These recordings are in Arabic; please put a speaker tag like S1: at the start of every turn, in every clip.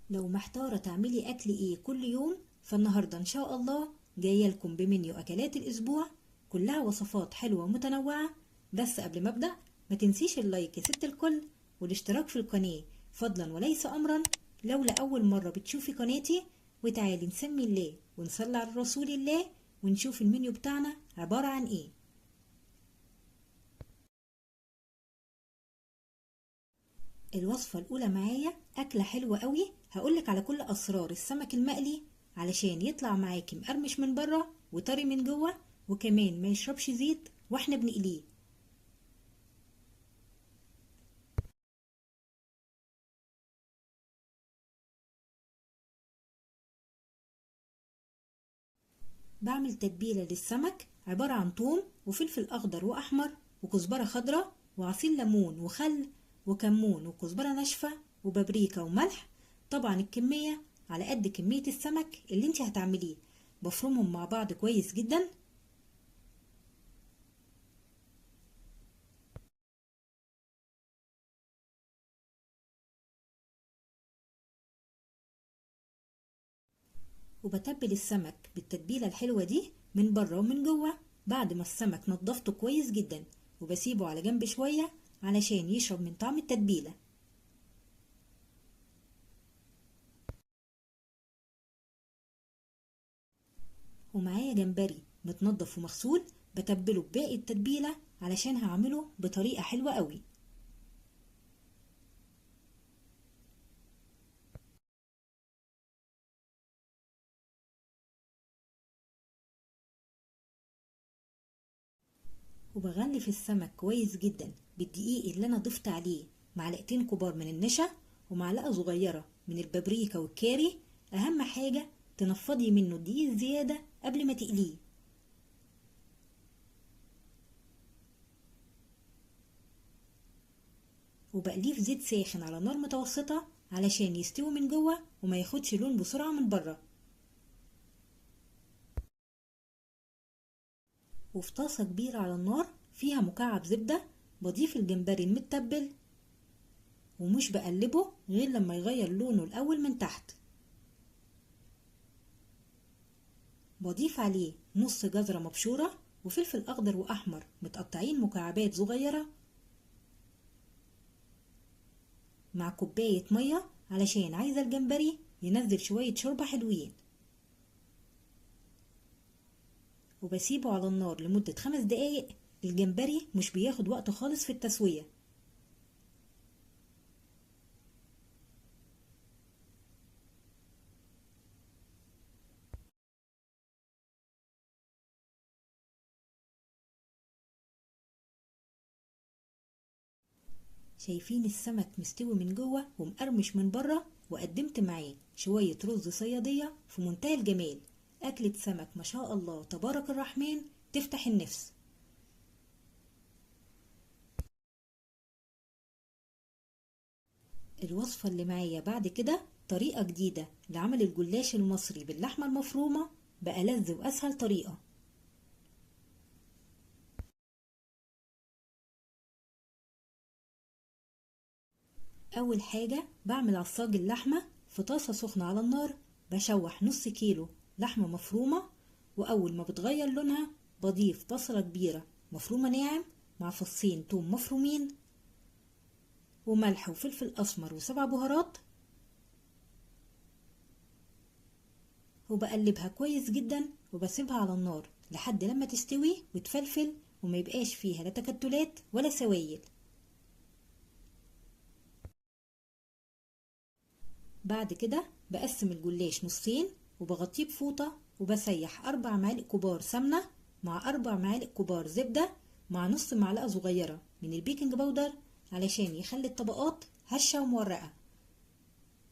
S1: لو محتارة تعملي أكل إيه كل يوم، فالنهاردة إن شاء الله جاية لكم بمنيو أكلات الأسبوع، كلها وصفات حلوة ومتنوعة. بس قبل ما أبدأ، ما تنسيش اللايك يا ست الكل، والاشتراك في القناة فضلا وليس أمرا لو لأول مرة بتشوفي قناتي. وتعالي نسمي الله ونصلي على رسول الله ونشوف المنيو بتاعنا عبارة عن إيه. الوصفة الأولى معايا أكلة حلوة قوي، هقولك على كل أسرار السمك المقلي علشان يطلع معاكي مقرمش من بره وطري من جوه، وكمان ما يشربش زيت واحنا بنقليه. بعمل تتبيلة للسمك عبارة عن توم وفلفل أخضر وأحمر وكزبرة خضراء وعصير ليمون وخل وكمون وكزبرة ناشفة وبابريكا وملح. طبعا الكمية على قد كمية السمك اللي انت هتعمليه. بفرمهم مع بعض كويس جدا. وبتبل السمك بالتتبيلة الحلوة دي من بره ومن جوه. بعد ما السمك نضفته كويس جدا وبسيبه على جنب شوية علشان يشرب من طعم التتبيلة. ومعايا جمبري متنضف ومغسول، بتبله بباقي التتبيلة علشان هعمله بطريقة حلوة قوي. وبغلف السمك كويس جدا بالدقيق اللي انا ضفت عليه معلقتين كبار من النشا ومعلقة صغيرة من البابريكا والكاري. اهم حاجة تنفضي منه الدقيق الزيادة قبل ما تقليه. وبقليه في زيت ساخن على نار متوسطة علشان يستوي من جوه وما ياخدش لون بسرعة من بره. وفي طاسة كبيرة على النار فيها مكعب زبدة بضيف الجمبري المتبل، ومش بقلبه غير لما يغير لونه الأول من تحت. بضيف عليه نص جزرة مبشورة وفلفل أخضر وأحمر متقطعين مكعبات صغيرة مع كوباية مية علشان عايزة الجمبري ينزل شوية شوربة حلوين. وبسيبه على النار لمدة 5 دقايق. الجمبري مش بياخد وقت خالص في التسوية. شايفين السمك مستوي من جوه ومقرمش من بره، وقدمت معاه شوية رز صيادية في منتهى الجمال. أكلة سمك ما شاء الله تبارك الرحمن تفتح النفس. الوصفة اللي معايا بعد كده طريقة جديدة لعمل الجلاش المصري باللحمة المفرومة، بألذ وأسهل طريقة. أول حاجة بعمل عصاج اللحمة في طاسة سخنة على النار، بشوح نص كيلو لحمة مفرومة، وأول ما بتغير لونها بضيف بصلة كبيرة مفرومة ناعم مع فصين توم مفرومين وملح وفلفل أسمر وسبع بهارات، وبقلبها كويس جدا وبسيبها على النار لحد لما تستوي وتفلفل وما يبقاش فيها لا تكتلات ولا سوائل. بعد كده بقسم الجلاش نصين وبغطيه بفوطة وبسيح 4 معالق كبار سمنة مع 4 معالق كبار زبدة مع نص معلقة صغيرة من البيكنج باودر علشان يخلي الطبقات هشة ومورقة.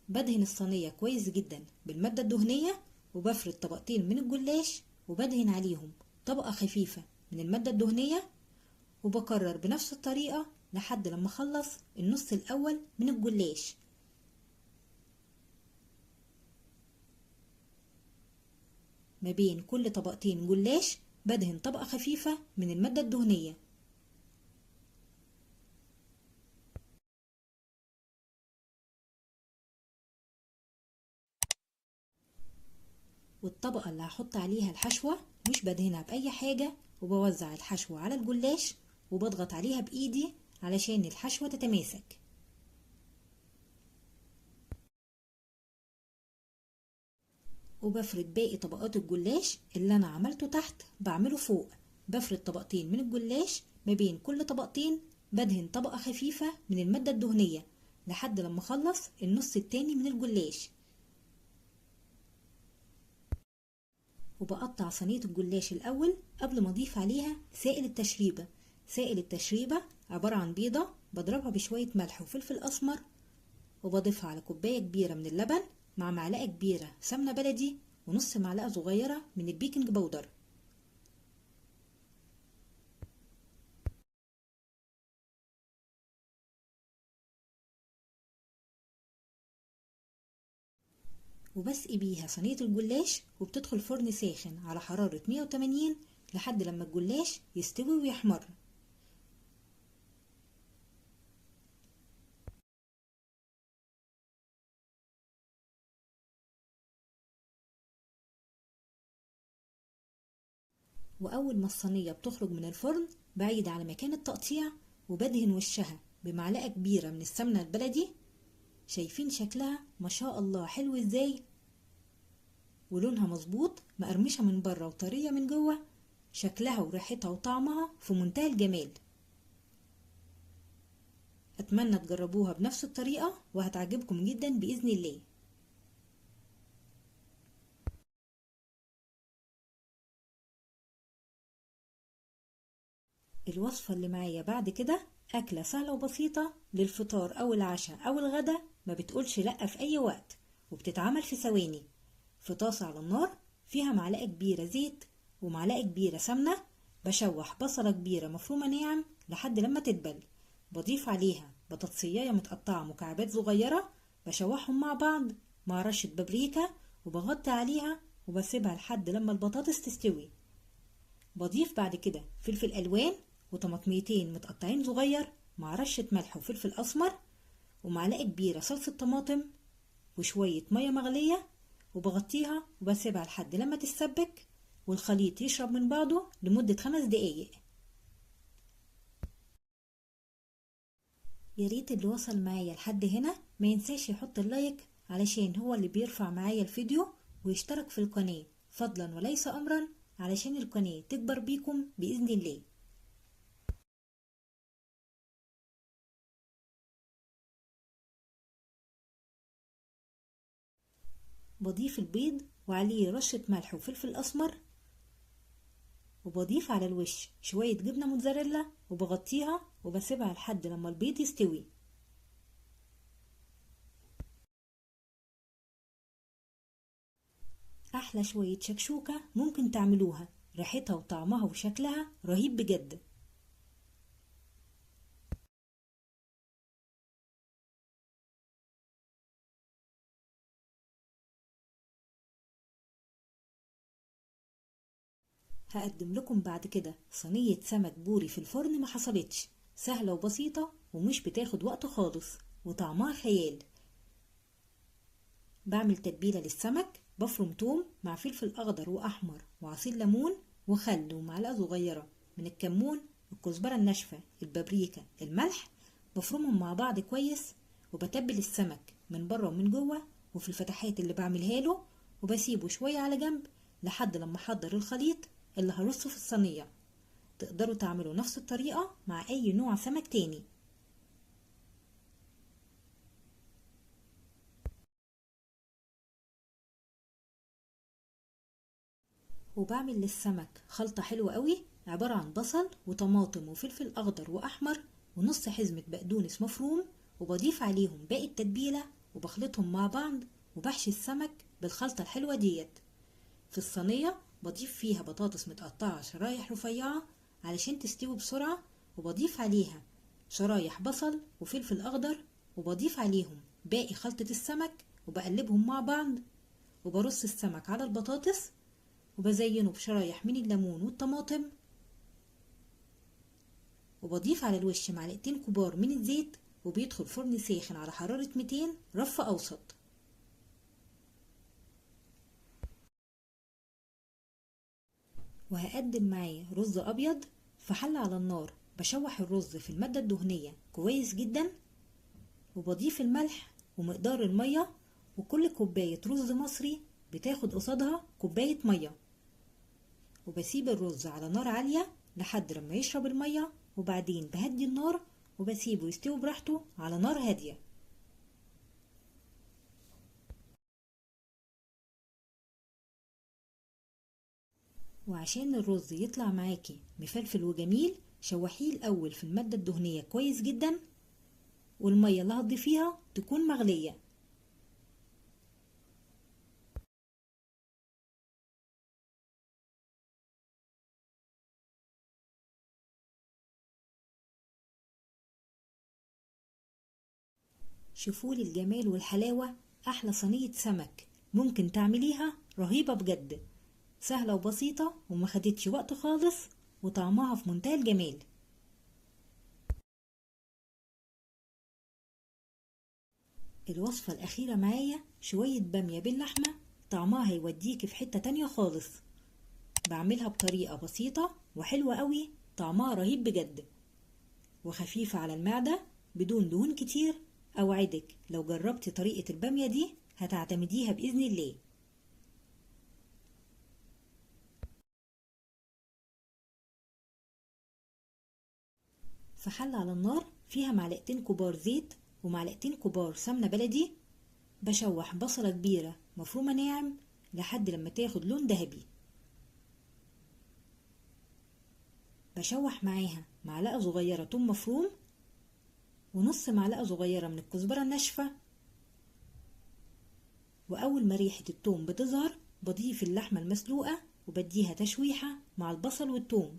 S1: بدهن الصينية كويس جدا بالمادة الدهنية وبفرد طبقتين من الجلاش وبدهن عليهم طبقة خفيفة من المادة الدهنية، وبكرر بنفس الطريقة لحد لما اخلص النص الأول من الجلاش. ما بين كل طبقتين جلاش بدهن طبقة خفيفة من المادة الدهنية. والطبقة اللي هحط عليها الحشوة مش بدهنها بأي حاجة، وبوزع الحشوة على الجلاش وبضغط عليها بإيدي علشان الحشوة تتماسك. وبفرد باقي طبقات الجلاش اللي انا عملته تحت بعمله فوق. بفرد طبقتين من الجلاش، ما بين كل طبقتين بدهن طبقة خفيفة من المادة الدهنية لحد لما اخلص النص التاني من الجلاش. وبقطع صينية الجلاش الاول قبل ما اضيف عليها سائل التشريبة. سائل التشريبة عبارة عن بيضة بضربها بشوية ملح وفلفل اسمر، وبضيفها على كوباية كبيرة من اللبن مع معلقة كبيرة سمنة بلدي ونص معلقة صغيرة من البيكنج باودر. وبسقي بيها صينية الجلاش، وبتدخل فرن ساخن على حرارة 180 لحد لما الجلاش يستوي ويحمر. وأول ما الصينية بتخرج من الفرن بعيد على مكان التقطيع، وبدهن وشها بمعلقة كبيرة من السمنة البلدي. شايفين شكلها ما شاء الله حلو ازاي، ولونها مظبوط، مقرمشة من بره وطرية من جوه. شكلها وريحتها وطعمها في منتهى الجمال. أتمنى تجربوها بنفس الطريقة وهتعجبكم جدا بإذن الله. الوصفة اللي معايا بعد كده أكلة سهلة وبسيطة للفطار أو العشاء أو الغدا، ما بتقولش لأ في أي وقت، وبتتعمل في ثواني. في طاسة على النار فيها معلقة كبيرة زيت ومعلقة كبيرة سمنة. بشوح بصلة كبيرة مفرومة ناعم لحد لما تدبل. بضيف عليها بطاطسية متقطعة مكعبات صغيرة، بشوحهم مع بعض مع رشة بابريكا، وبغطي عليها وبسيبها لحد لما البطاطس تستوي. بضيف بعد كده فلفل ألوان وطماطميتين متقطعين صغير مع رشة ملح وفلفل أسمر ومعلقة كبيرة صلصة طماطم وشوية مية مغلية، وبغطيها وبسيبها لحد لما تتسبك والخليط يشرب من بعضه لمدة 5 دقايق. ياريت اللي وصل معايا لحد هنا ما ينساش يحط اللايك علشان هو اللي بيرفع معايا الفيديو، ويشترك في القناة فضلا وليس أمرا علشان القناة تكبر بيكم بإذن الله. بضيف البيض وعليه رشة ملح وفلفل أسمر، وبضيف على الوش شوية جبنة موتزاريلا وبغطيها وبسيبها لحد لما البيض يستوي. أحلى شوية شكشوكة ممكن تعملوها، ريحتها وطعمها وشكلها رهيب بجد. هقدم لكم بعد كده صينية سمك بوري في الفرن ما حصلتش، سهلة وبسيطة ومش بتاخد وقت خالص وطعمها خيال. بعمل تتبيلة للسمك، بفرم توم مع فلفل أخضر وأحمر وعصير ليمون وخل ومعلقة صغيرة من الكمون، الكزبرة الناشفة، البابريكا، الملح. بفرمهم مع بعض كويس، وبتبل السمك من بره ومن جوه وفي الفتحات اللي بعملها له، وبسيبه شوية على جنب لحد لما احضر الخليط اللي هرصه في الصينية. تقدروا تعملوا نفس الطريقة مع أي نوع سمك تاني. وبعمل للسمك خلطة حلوة قوي، عبارة عن بصل وطماطم وفلفل أخضر وأحمر ونص حزمة بقدونس مفروم، وبضيف عليهم باقي التتبيلة وبخلطهم مع بعض، وبحشي السمك بالخلطة الحلوة ديت. في الصينية بضيف فيها بطاطس متقطعة شرايح رفيعة علشان تستوي بسرعة، وبضيف عليها شرايح بصل وفلفل أخضر، وبضيف عليهم باقي خلطة السمك وبقلبهم مع بعض، وبرص السمك على البطاطس وبزينه بشرايح من الليمون والطماطم، وبضيف على الوش معلقتين كبار من الزيت، وبيدخل فرن ساخن على حرارة 200 رف أوسط. وهقدم معاه رز ابيض في حلة على النار. بشوح الرز في المادة الدهنية كويس جدا، وبضيف الملح ومقدار المية، وكل كوباية رز مصري بتاخد قصادها كوباية مية، وبسيب الرز على نار عالية لحد لما يشرب المية، وبعدين بهدي النار وبسيبه يستوي براحته على نار هادية. وعشان الرز يطلع معاكي مفلفل وجميل، شوحيه الأول في المادة الدهنية كويس جدا، والمية اللي هتضيفيها تكون مغلية. شوفولي الجمال والحلاوة، أحلى صينية سمك ممكن تعمليها، رهيبة بجد، سهلة وبسيطة ومخدتش وقت خالص، وطعمها في منتهى الجمال. الوصفة الأخيرة معايا شوية بامية باللحمة، طعمها هيوديكي في حتة تانية خالص. بعملها بطريقة بسيطة وحلوة قوي، طعمها رهيب بجد وخفيفة على المعدة بدون دهون كتير. أوعدك لو جربتي طريقة البامية دي هتعتمديها بإذن الله. في حلة على النار فيها معلقتين كبار زيت ومعلقتين كبار سمنة بلدي. بشوح بصلة كبيرة مفرومة ناعم لحد لما تاخد لون ذهبي. بشوح معاها معلقة صغيرة توم مفروم، ونص معلقة صغيرة من الكزبرة الناشفة. وأول ما ريحة التوم بتظهر بضيف اللحمة المسلوقة وبديها تشويحة مع البصل والتوم.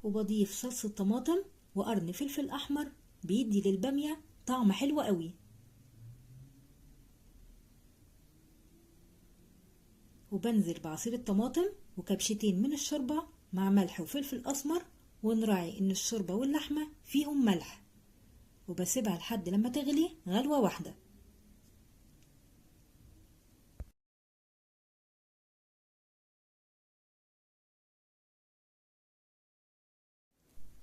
S1: وبضيف صلصة طماطم وقرن فلفل أحمر بيدي للبامية طعم حلو قوي. وبنزل بعصير الطماطم وكبشتين من الشوربة مع ملح وفلفل أسمر، ونراعي إن الشوربة واللحمة فيهم ملح، وبسيبها لحد لما تغلي غلوة واحدة.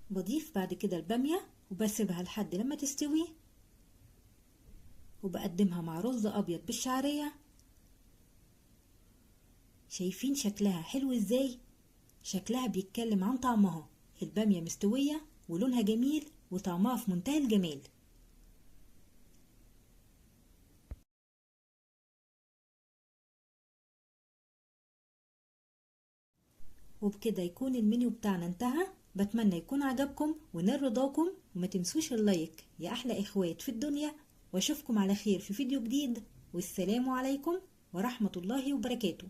S1: بضيف بعد كده البامية وبسيبها لحد لما تستوي، وبقدمها مع رز أبيض بالشعرية. شايفين شكلها حلو ازاي؟ شكلها بيتكلم عن طعمها. البامية مستوية ولونها جميل وطعمها في منتهى الجمال. وبكده يكون المنيو بتاعنا انتهى. بتمنى يكون عجبكم ونال رضاكم، وما تنسوش اللايك يا احلى اخوات في الدنيا، واشوفكم على خير في فيديو جديد، والسلام عليكم ورحمة الله وبركاته.